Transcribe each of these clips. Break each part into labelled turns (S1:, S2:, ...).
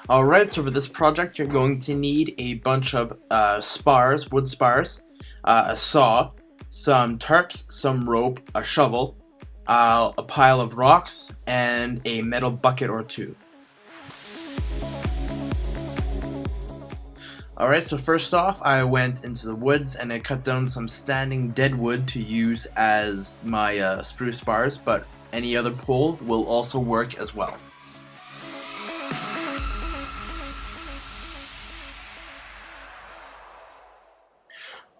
S1: Alright, so for this project you're going to need a bunch of spars, wood spars, a saw, some tarps, some rope, a shovel, a pile of rocks, and a metal bucket or two. Alright, so first off I went into the woods and I cut down some standing dead wood to use as my spruce spars, but any other pole will also work as well.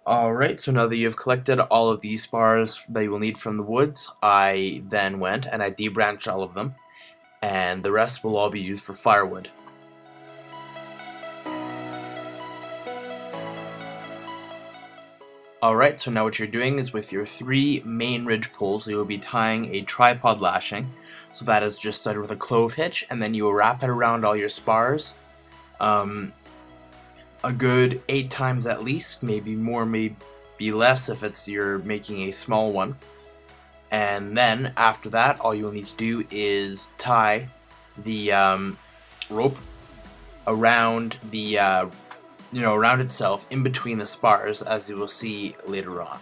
S1: Alright, so now that you've collected all of these spars that you will need from the woods, I then went and I debranched all of them, and the rest will all be used for firewood. Alright, so now what you're doing is with your three main ridge poles, you will be tying a tripod lashing. So that is just started with a clove hitch, and then you will wrap it around all your spars. A good 8 times at least, maybe more, maybe less if you're making a small one. And then after that, all you'll need to do is tie the rope around the around itself in between the spars, as you will see later on.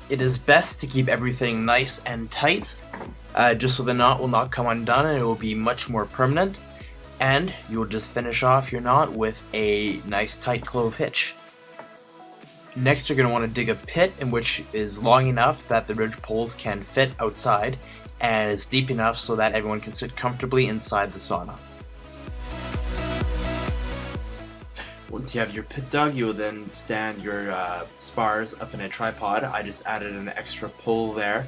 S1: It is best to keep everything nice and tight, just so the knot will not come undone and it will be much more permanent. And you will just finish off your knot with a nice tight clove hitch. Next you're going to want to dig a pit in which is long enough that the ridge poles can fit outside, and is deep enough so that everyone can sit comfortably inside the sauna. Once you have your pit dug, you will then stand your spars up in a tripod. I just added an extra pole there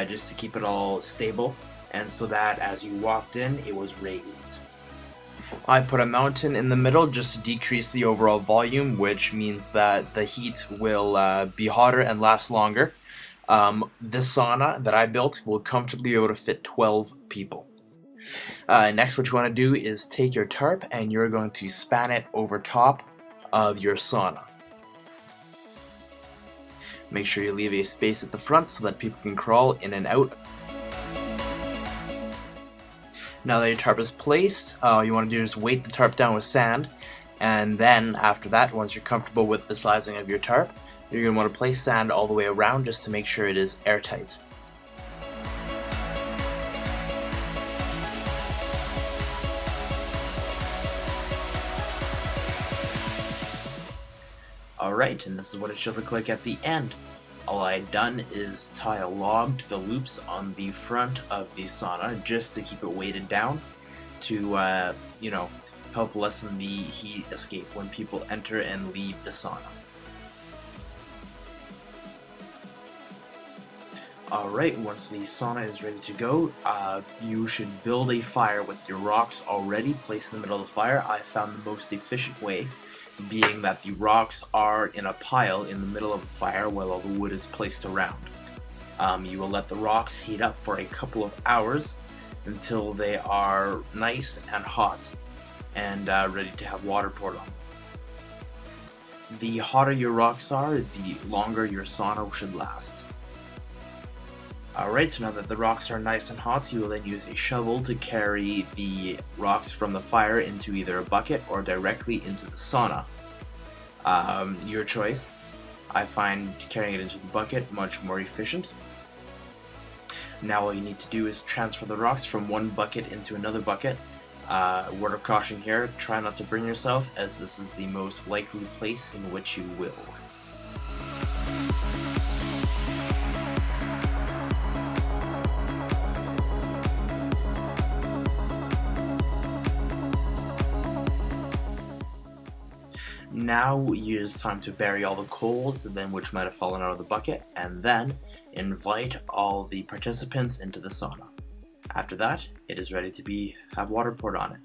S1: just to keep it all stable, and so that as you walked in it was raised. I put a mountain in the middle just to decrease the overall volume, which means that the heat will be hotter and last longer. This sauna that I built will comfortably be able to fit 12 people. Next, what you want to do is take your tarp and you're going to span it over top of your sauna. Make sure you leave a space at the front so that people can crawl in and out. Now that your tarp is placed, all you want to do is weight the tarp down with sand, and then after that, once you're comfortable with the sizing of your tarp, you're going to want to place sand all the way around just to make sure it is airtight. Alright, and this is what it should look like at the end. All I had done is tie a log to the loops on the front of the sauna just to keep it weighted down to, help lessen the heat escape when people enter and leave the sauna. Alright, once the sauna is ready to go, you should build a fire with your rocks already placed in the middle of the fire. I found the most efficient way being that the rocks are in a pile in the middle of the fire while all the wood is placed around. You will let the rocks heat up for a couple of hours until they are nice and hot and ready to have water poured on. The hotter your rocks are, the longer your sauna should last. Alright, so now that the rocks are nice and hot, you will then use a shovel to carry the rocks from the fire into either a bucket or directly into the sauna. Your choice. I find carrying it into the bucket much more efficient. Now all you need to do is transfer the rocks from one bucket into another bucket. Word of caution here, try not to burn yourself, as this is the most likely place in which you will. Now it's time to bury all the coals which might have fallen out of the bucket, and then invite all the participants into the sauna. After that, it is ready to have water poured on it.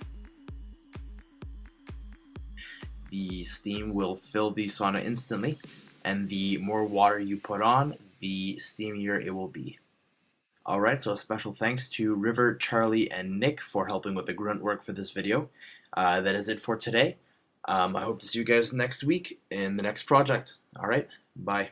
S1: The steam will fill the sauna instantly, and the more water you put on, the steamier it will be. Alright, so a special thanks to River, Charlie, and Nick for helping with the grunt work for this video. That is it for today. I hope to see you guys next week in the next project. Alright, Bye.